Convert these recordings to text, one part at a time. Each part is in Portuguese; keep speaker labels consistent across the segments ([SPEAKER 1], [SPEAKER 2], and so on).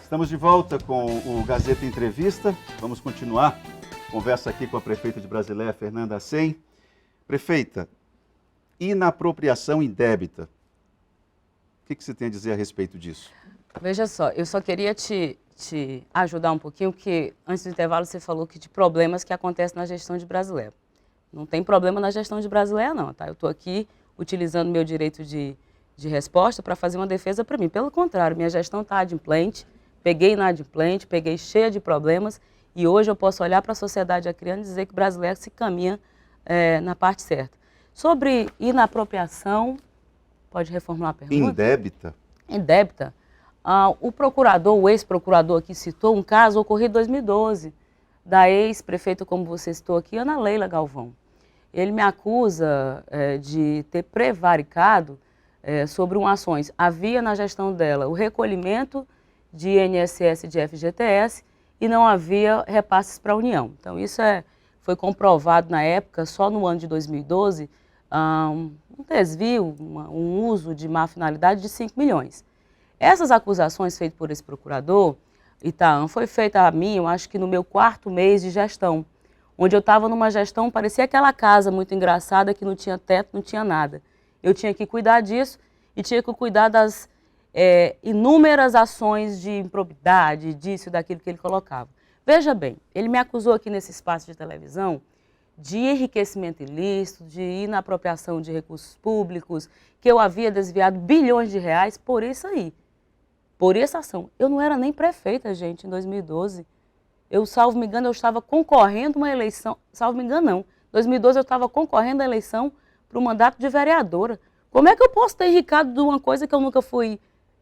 [SPEAKER 1] Estamos de volta com o Gazeta Entrevista. Vamos continuar. Conversa aqui com a prefeita de Brasileia, Fernanda Assem. Prefeita, inapropriação indébita. O que você tem a dizer a respeito disso?
[SPEAKER 2] Veja só, eu só queria te ajudar um pouquinho, porque antes do intervalo você falou que de problemas que acontecem na gestão de Brasileia. Não tem problema na gestão de Brasileia não, tá? Eu estou aqui utilizando meu direito de resposta para fazer uma defesa para mim. Pelo contrário, minha gestão está adimplente, peguei inadimplente, peguei cheia de problemas e hoje eu posso olhar para a sociedade acriana e dizer que Brasileia se caminha na parte certa. Sobre inapropriação, pode reformular a pergunta?
[SPEAKER 1] Indébita?
[SPEAKER 2] Indébita. O procurador, o ex-procurador aqui citou um caso ocorrido em 2012, da ex-prefeita, como você citou aqui, Ana Leila Galvão. Ele me acusa de ter prevaricado sobre ações. Havia na gestão dela o recolhimento de INSS e de FGTS e não havia repasses para a União. Então isso foi comprovado na época, só no ano de 2012, um desvio, um uso de má finalidade de 5 milhões. Essas acusações feitas por esse procurador, Itaã, foi feita a mim, eu acho que no meu 4º mês de gestão, onde eu estava numa gestão, parecia aquela casa muito engraçada que não tinha teto, não tinha nada. Eu tinha que cuidar disso e tinha que cuidar das inúmeras ações de improbidade, disso e daquilo que ele colocava. Veja bem, ele me acusou aqui nesse espaço de televisão de enriquecimento ilícito, de inapropriação de recursos públicos, que eu havia desviado bilhões de reais por isso aí, por essa ação. Eu não era nem prefeita, gente, em 2012. Eu, salvo me engano, eu estava concorrendo uma eleição, salvo me engano não, em 2012 eu estava concorrendo à eleição para o mandato de vereadora. Como é que eu posso ter enricado de uma coisa que eu nunca fui,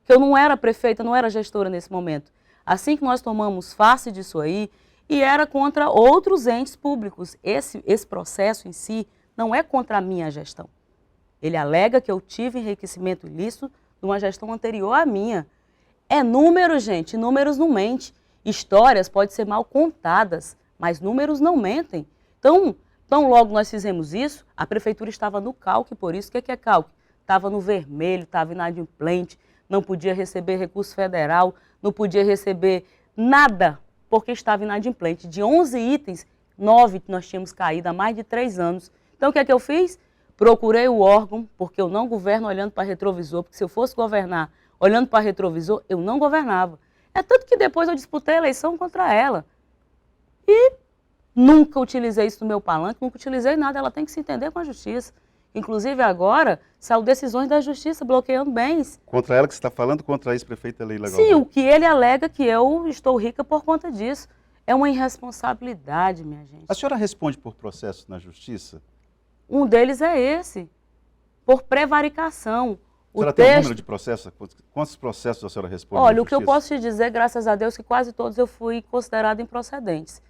[SPEAKER 2] que eu não era prefeita, não era gestora nesse momento? Assim que nós tomamos face disso aí, e era contra outros entes públicos. Esse processo em si não é contra a minha gestão. Ele alega que eu tive enriquecimento ilícito de uma gestão anterior à minha. É número, gente, números não mentem. Histórias podem ser mal contadas, mas números não mentem. Então, tão logo nós fizemos isso, a prefeitura estava no calque, por isso. O que é calque? Estava no vermelho, estava inadimplente, não podia receber recurso federal, não podia receber nada, porque estava inadimplente. De 11 itens, 9 nós tínhamos caído há mais de 3 anos. Então, o que é que eu fiz? Procurei o órgão, porque eu não governo olhando para retrovisor, porque se eu fosse governar olhando para retrovisor, eu não governava. É tanto que depois eu disputei a eleição contra ela. E nunca utilizei isso no meu palanque, nunca utilizei nada, ela tem que se entender com a justiça. Inclusive agora, saiu decisões da justiça bloqueando bens.
[SPEAKER 1] Contra ela que você está falando, contra a ex-prefeita Leila Galvão?
[SPEAKER 2] Sim, o que ele alega que eu estou rica por conta disso. É uma irresponsabilidade, minha gente.
[SPEAKER 1] A senhora responde por processo na justiça?
[SPEAKER 2] Um deles é esse, por prevaricação.
[SPEAKER 1] A senhora tem um número de processos? Quantos processos a senhora responde na
[SPEAKER 2] Olha,
[SPEAKER 1] justiça?
[SPEAKER 2] o que eu posso te dizer, graças a Deus, que quase todos eu fui considerada improcedentes.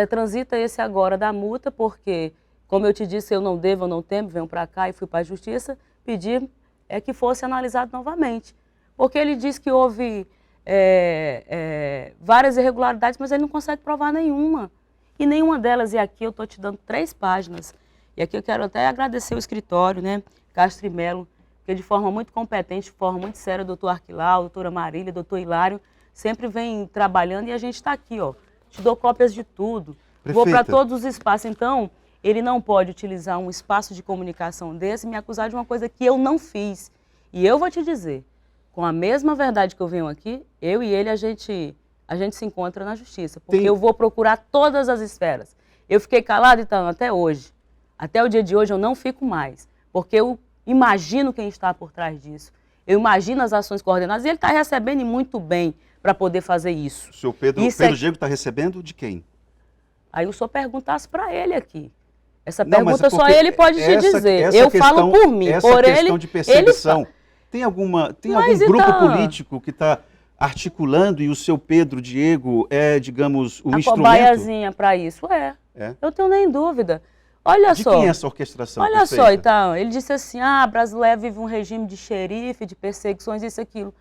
[SPEAKER 2] Transita esse agora da multa, porque, como eu te disse, eu não devo, eu não temo, venho para cá e fui para a justiça pedir que fosse analisado novamente. Porque ele diz que houve várias irregularidades, mas ele não consegue provar nenhuma. E nenhuma delas, e aqui eu estou te dando 3 páginas. E aqui eu quero até agradecer o escritório, né, Castro e Melo, que de forma muito competente, de forma muito séria, o doutor Arquilau, a doutora Marília, o doutor Hilário, sempre vem trabalhando e a gente está aqui, ó. Te dou cópias de tudo.
[SPEAKER 1] Prefeita.
[SPEAKER 2] Vou para todos os espaços. Então, ele não pode utilizar um espaço de comunicação desse e me acusar de uma coisa que eu não fiz. E eu vou te dizer, com a mesma verdade que eu venho aqui, eu e ele, a gente se encontra na justiça. Porque eu vou procurar todas as esferas. Eu fiquei calada, então, até hoje. Até o dia de hoje eu não fico mais. Porque eu imagino quem está por trás disso. Eu imagino as ações coordenadas e ele está recebendo muito bem para poder fazer isso.
[SPEAKER 1] O senhor Pedro Diego está recebendo de quem?
[SPEAKER 2] Aí o senhor perguntasse para ele aqui. Essa pergunta só ele pode te dizer. Eu
[SPEAKER 1] questão,
[SPEAKER 2] falo por mim.
[SPEAKER 1] Essa
[SPEAKER 2] por
[SPEAKER 1] questão
[SPEAKER 2] ele,
[SPEAKER 1] de perseguição,
[SPEAKER 2] ele...
[SPEAKER 1] tem algum grupo político que está articulando e o seu Pedro Diego é, digamos, o instrumento?
[SPEAKER 2] A cobaiazinha para isso, Eu tenho nem dúvida. Olha
[SPEAKER 1] de
[SPEAKER 2] só.
[SPEAKER 1] Quem é essa orquestração?
[SPEAKER 2] Olha só, então, ele disse assim, Brasileia vive um regime de xerife, de perseguições, isso e aquilo.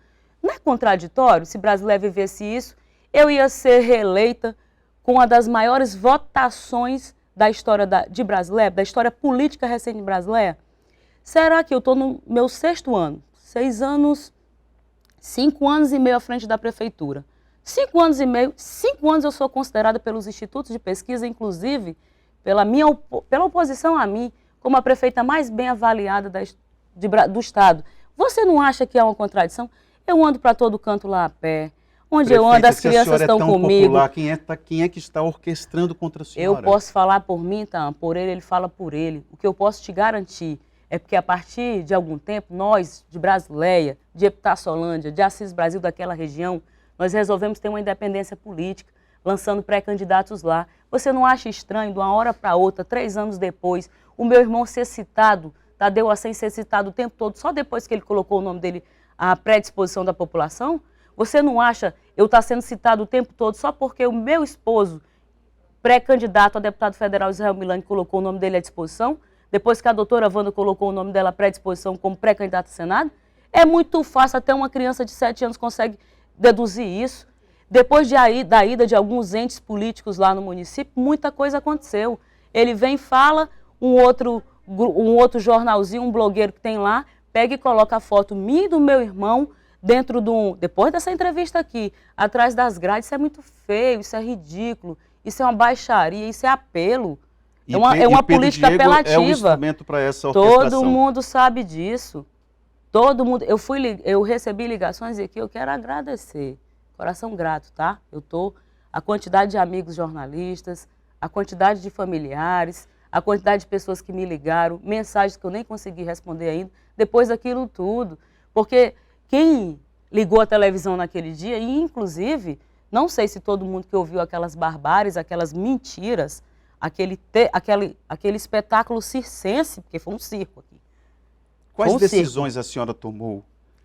[SPEAKER 2] Não é contraditório? Se Brasileia vivesse isso, eu ia ser reeleita com uma das maiores votações da história de Brasileia, da história política recente de Brasileia. Será que eu estou no meu 6º ano? 6 anos 5 anos e meio à frente da prefeitura. 5 anos e meio, 5 anos eu sou considerada pelos institutos de pesquisa, inclusive pela oposição a mim, como a prefeita mais bem avaliada do Estado. Você não acha que é uma contradição? Eu ando para todo canto lá a pé. Onde eu ando, as crianças estão comigo.
[SPEAKER 1] Popular, quem é que está orquestrando contra a senhora?
[SPEAKER 2] Eu posso falar por mim, tá? Por ele fala por ele. O que eu posso te garantir é porque a partir de algum tempo, nós, de Brasileia, de Epitáciolândia, de Assis Brasil, daquela região, nós resolvemos ter uma independência política, lançando pré-candidatos lá. Você não acha estranho, de uma hora para outra, 3 anos depois, o meu irmão ser citado, Tadeu Acem ser citado o tempo todo, só depois que ele colocou o nome dele à predisposição da população? Você não acha eu estar sendo citado o tempo todo só porque o meu esposo, pré-candidato a deputado federal Israel Milani, colocou o nome dele à disposição? Depois que a doutora Wanda colocou o nome dela à pré-disposição como pré-candidata a Senado? É muito fácil, até uma criança de 7 anos consegue deduzir isso. Depois da ida de alguns entes políticos lá no município, muita coisa aconteceu. Ele vem e fala, um outro jornalzinho, um blogueiro que tem lá, pega e coloca a foto minha e do meu irmão dentro depois dessa entrevista aqui, atrás das grades. Isso é muito feio, isso é ridículo, isso é uma baixaria, isso é apelo. É uma política apelativa.
[SPEAKER 1] É um instrumento para essa orquestração.
[SPEAKER 2] Todo mundo sabe disso. Todo mundo. Eu recebi ligações e aqui eu quero agradecer. Coração grato, tá? A quantidade de amigos jornalistas, a quantidade de familiares, a quantidade de pessoas que me ligaram, mensagens que eu nem consegui responder ainda, depois daquilo tudo. Porque quem ligou a televisão naquele dia, e inclusive, não sei se todo mundo que ouviu aquelas barbáries, aquelas mentiras, aquele espetáculo circense, porque foi um circo aqui.
[SPEAKER 1] Quais decisões a senhora tomou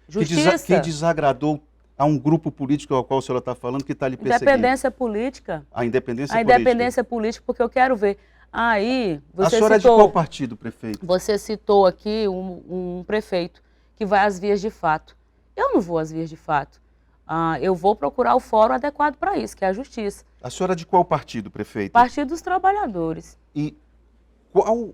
[SPEAKER 2] Justiça.
[SPEAKER 1] que desagradou a um grupo político ao qual a senhora está falando que está lhe perseguindo?
[SPEAKER 2] Independência política.
[SPEAKER 1] A independência
[SPEAKER 2] política? A independência política, porque eu quero ver. Aí, você
[SPEAKER 1] a senhora
[SPEAKER 2] citou,
[SPEAKER 1] é de qual partido, prefeito?
[SPEAKER 2] Você citou aqui um prefeito que vai às vias de fato. Eu não vou às vias de fato. Eu vou procurar o fórum adequado para isso, que é a justiça.
[SPEAKER 1] A senhora é de qual partido, prefeito?
[SPEAKER 2] Partido dos Trabalhadores.
[SPEAKER 1] E qual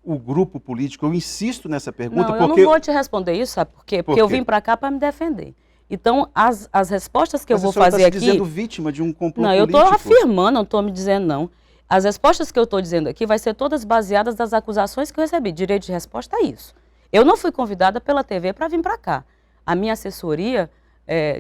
[SPEAKER 1] o grupo político? Eu insisto nessa pergunta
[SPEAKER 2] porque... Eu não vou te responder isso, sabe por quê? Porque eu vim para cá para me defender. Então, as respostas que eu vou fazer aqui...
[SPEAKER 1] Mas você está se dizendo vítima de um complô político?
[SPEAKER 2] Não, eu estou afirmando, não estou me dizendo não. As respostas que eu estou dizendo aqui vai ser todas baseadas nas acusações que eu recebi. Direito de resposta é isso. Eu não fui convidada pela TV para vir para cá. A minha assessoria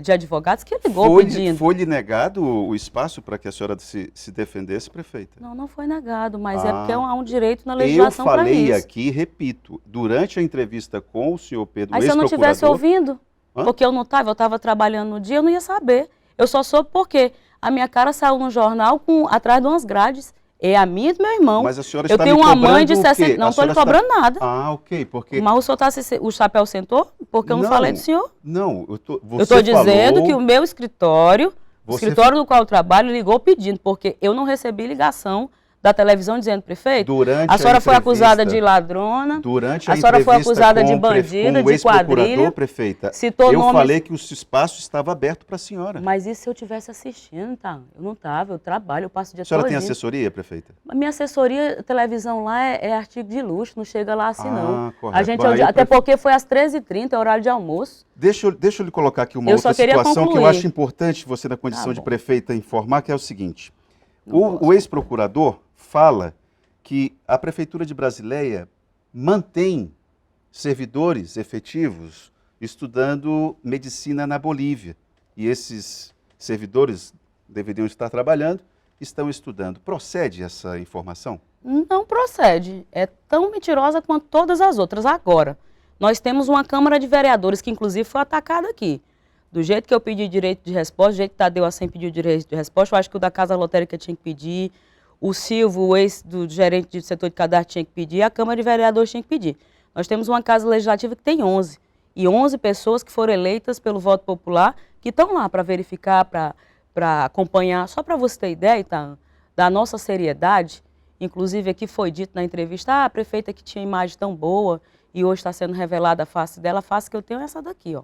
[SPEAKER 2] de advogados que ligou pedindo.
[SPEAKER 1] Foi-lhe negado o espaço para que a senhora se defendesse, prefeita?
[SPEAKER 2] Não foi negado, mas é porque há um direito na legislação para isso.
[SPEAKER 1] Eu falei aqui, repito, durante a entrevista com o senhor Pedro,
[SPEAKER 2] se eu não estivesse ouvindo, porque eu estava trabalhando no dia, eu não ia saber. Eu só soube porque a minha cara saiu no jornal atrás de umas grades. É a minha e do meu irmão.
[SPEAKER 1] Mas a senhora
[SPEAKER 2] está
[SPEAKER 1] me cobrando. Eu tenho uma mãe de 60.
[SPEAKER 2] Não estou lhe cobrando nada.
[SPEAKER 1] Ok. Porque...
[SPEAKER 2] Mas o senhor o chapéu sentou? Porque eu não falei do senhor?
[SPEAKER 1] Não,
[SPEAKER 2] eu estou dizendo que o meu escritório, o escritório do qual eu trabalho, ligou pedindo, porque eu não recebi ligação da televisão dizendo, prefeito, a senhora foi acusada de ladrona, a senhora foi acusada de bandida, de quadrilha,
[SPEAKER 1] prefeita,
[SPEAKER 2] citou nomes...
[SPEAKER 1] falei que o espaço estava aberto para a senhora.
[SPEAKER 2] Mas e se eu estivesse assistindo, tá? Eu não estava, eu trabalho, eu passo o dia todo.
[SPEAKER 1] A senhora tem assessoria, prefeita?
[SPEAKER 2] A minha assessoria, a televisão lá é artigo de luxo, não chega lá assim não.
[SPEAKER 1] Correto.
[SPEAKER 2] A gente, até porque foi às 13h30, é horário de almoço.
[SPEAKER 1] Deixa eu lhe colocar aqui uma outra situação que eu acho importante você, na condição de prefeita, informar, que é o seguinte. O ex-procurador fala que a Prefeitura de Brasileia mantém servidores efetivos estudando medicina na Bolívia. E esses servidores deveriam estar trabalhando, estão estudando. Procede essa informação?
[SPEAKER 2] Não procede. É tão mentirosa quanto todas as outras. Agora, nós temos uma Câmara de Vereadores, que inclusive foi atacada aqui. Do jeito que eu pedi direito de resposta, do jeito que Tadeu Acem pediu direito de resposta, eu acho que o da Casa Lotérica tinha que pedir, o Silvio, o ex-gerente do setor de cadastro, tinha que pedir, e a Câmara de Vereadores tinha que pedir. Nós temos uma Casa Legislativa que tem 11, e 11 pessoas que foram eleitas pelo voto popular, que estão lá para verificar, para acompanhar. Só para você ter ideia, tá, da nossa seriedade, inclusive aqui foi dito na entrevista, a prefeita que tinha imagem tão boa, e hoje está sendo revelada a face dela, a face que eu tenho é essa daqui, ó.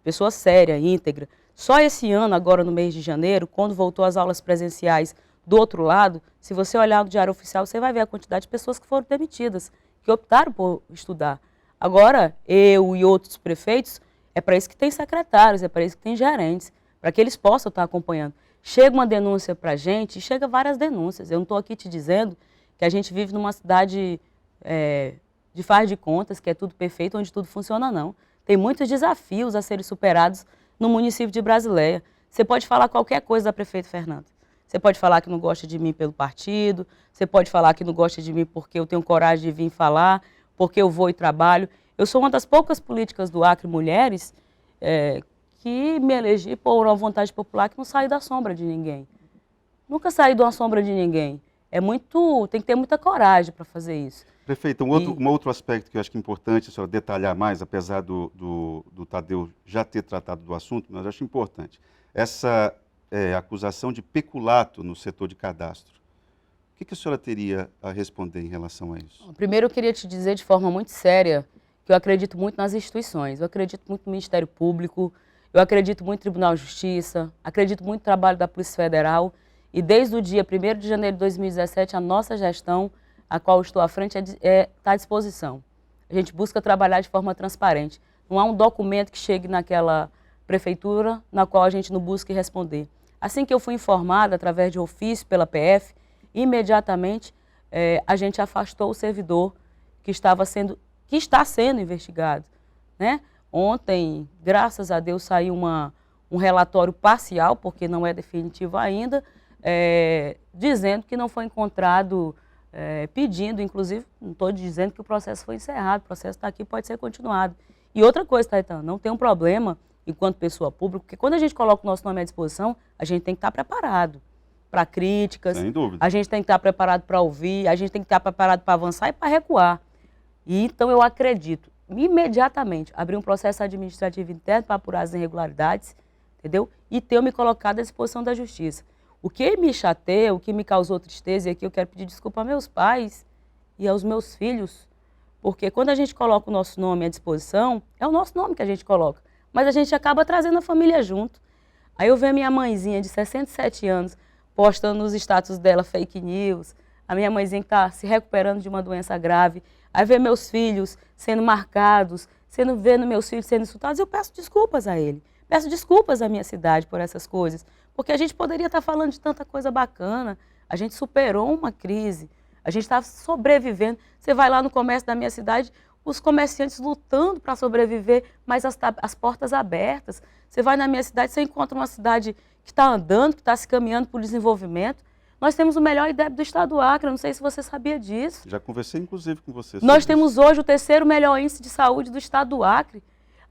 [SPEAKER 2] Pessoa séria, íntegra. Só esse ano, agora no mês de janeiro, quando voltou às aulas presenciais do outro lado, se você olhar no Diário Oficial, você vai ver a quantidade de pessoas que foram demitidas, que optaram por estudar. Agora, eu e outros prefeitos, É para isso que tem secretários, é para isso que tem gerentes, para que eles possam estar acompanhando. Chega uma denúncia para a gente, e chega várias denúncias. Eu não estou aqui te dizendo que a gente vive numa cidade de faz de contas, que é tudo perfeito, onde tudo funciona, não. Tem muitos desafios a serem superados no município de Brasileia. Você pode falar qualquer coisa da prefeita Fernanda. Você pode falar que não gosta de mim pelo partido, você pode falar que não gosta de mim porque eu tenho coragem de vir falar, porque eu vou e trabalho. Eu sou uma das poucas políticas do Acre Mulheres que me elegi por uma vontade popular que não saí da sombra de ninguém. Nunca saí de uma sombra de ninguém. Tem que ter muita coragem para fazer isso.
[SPEAKER 1] Prefeita, um outro aspecto que eu acho que é importante a senhora detalhar mais, apesar do Tadeu já ter tratado do assunto, mas eu acho importante. Essa acusação de peculato no setor de cadastro. O que a senhora teria a responder em relação a isso?
[SPEAKER 2] Primeiro, eu queria te dizer de forma muito séria que eu acredito muito nas instituições. Eu acredito muito no Ministério Público, eu acredito muito no Tribunal de Justiça, acredito muito no trabalho da Polícia Federal. E desde o dia 1º de janeiro de 2017, a nossa gestão, a qual eu estou à frente, está à disposição. A gente busca trabalhar de forma transparente. Não há um documento que chegue naquela prefeitura na qual a gente não busque responder. Assim que eu fui informada, através de ofício pela PF, imediatamente a gente afastou o servidor que está sendo investigado, né? Ontem, graças a Deus, saiu um relatório parcial, porque não é definitivo ainda, dizendo que não foi encontrado, pedindo, inclusive, não estou dizendo que o processo foi encerrado, o processo está aqui, pode ser continuado. E outra coisa, Caetano, não tem um problema, enquanto pessoa pública, porque quando a gente coloca o nosso nome à disposição, a gente tem que estar preparado para críticas,
[SPEAKER 1] sem dúvida.
[SPEAKER 2] A gente tem que estar preparado para ouvir, a gente tem que estar preparado para avançar e para recuar. E então eu acredito, imediatamente, abrir um processo administrativo interno para apurar as irregularidades, entendeu? E ter me colocado à disposição da justiça. O que me chateia, o que me causou tristeza, e aqui eu quero pedir desculpa aos meus pais e aos meus filhos, porque quando a gente coloca o nosso nome à disposição, é o nosso nome que a gente coloca, mas a gente acaba trazendo a família junto. Aí eu vejo a minha mãezinha de 67 anos postando nos status dela fake news, a minha mãezinha que está se recuperando de uma doença grave, aí ver meus filhos sendo marcados, vendo meus filhos sendo insultados, eu peço desculpas a ele. Peço desculpas à minha cidade por essas coisas, porque a gente poderia estar falando de tanta coisa bacana, a gente superou uma crise, a gente está sobrevivendo. Você vai lá no comércio da minha cidade, os comerciantes lutando para sobreviver, mas as portas abertas. Você vai na minha cidade, você encontra uma cidade que está andando, que está se caminhando para o desenvolvimento. Nós temos o melhor IDEB do estado do Acre, não sei se você sabia disso.
[SPEAKER 1] Já conversei, inclusive, com você.
[SPEAKER 2] Nós temos hoje o 3º melhor índice de saúde do estado do Acre.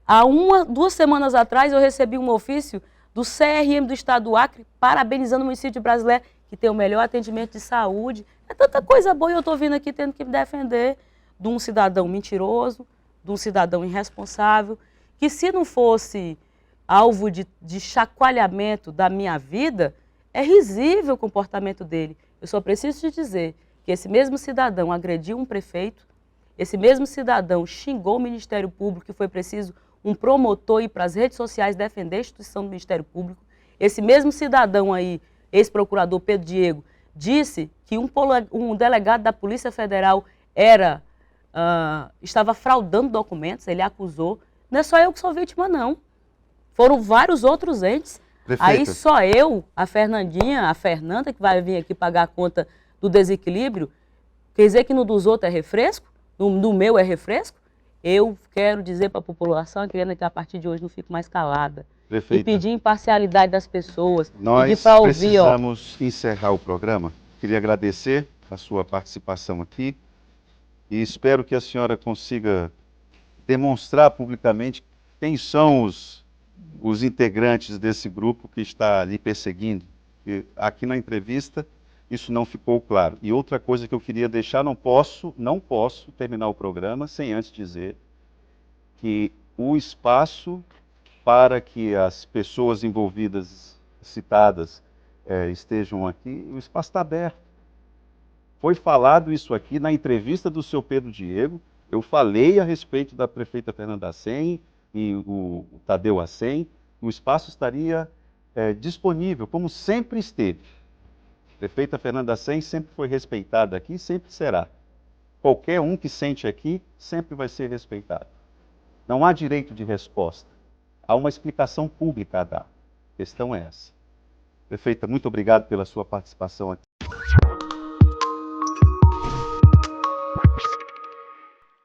[SPEAKER 2] Há 2 semanas atrás, eu recebi um ofício do CRM do estado do Acre, parabenizando o município de Brasileia, que tem o melhor atendimento de saúde. É tanta coisa boa e eu estou vindo aqui tendo que me defender de um cidadão mentiroso, de um cidadão irresponsável, que se não fosse alvo de chacoalhamento da minha vida, é risível o comportamento dele. Eu só preciso te dizer que esse mesmo cidadão agrediu um prefeito, esse mesmo cidadão xingou o Ministério Público, que foi preciso um promotor ir para as redes sociais defender a instituição do Ministério Público. Esse mesmo cidadão aí, ex-procurador Pedro Diego, disse que um delegado da Polícia Federal estava fraudando documentos, ele acusou. Não é só eu que sou vítima, não. Foram vários outros entes. Prefeita. Aí só eu, a Fernanda, que vai vir aqui pagar a conta do desequilíbrio, quer dizer que no dos outros é refresco? No meu é refresco? Eu quero dizer para a população, querendo que a partir de hoje não fique mais calada. Prefeita. E pedir imparcialidade das pessoas.
[SPEAKER 1] Nós precisamos encerrar o programa. Queria agradecer a sua participação aqui e espero que a senhora consiga demonstrar publicamente quem são os integrantes desse grupo que está lhe perseguindo. E aqui na entrevista isso não ficou claro. E outra coisa que eu queria deixar, não posso terminar o programa sem antes dizer que o espaço para que as pessoas envolvidas, citadas, estejam aqui, o espaço está aberto. Foi falado isso aqui na entrevista do seu Pedro Diego, eu falei a respeito da prefeita Fernanda Assem e o Tadeu Assem, o espaço estaria disponível, como sempre esteve. A prefeita Fernanda Assem sempre foi respeitada aqui e sempre será. Qualquer um que sente aqui sempre vai ser respeitado. Não há direito de resposta. há uma explicação pública a dar. A questão é essa. Prefeita, muito obrigado pela sua participação aqui.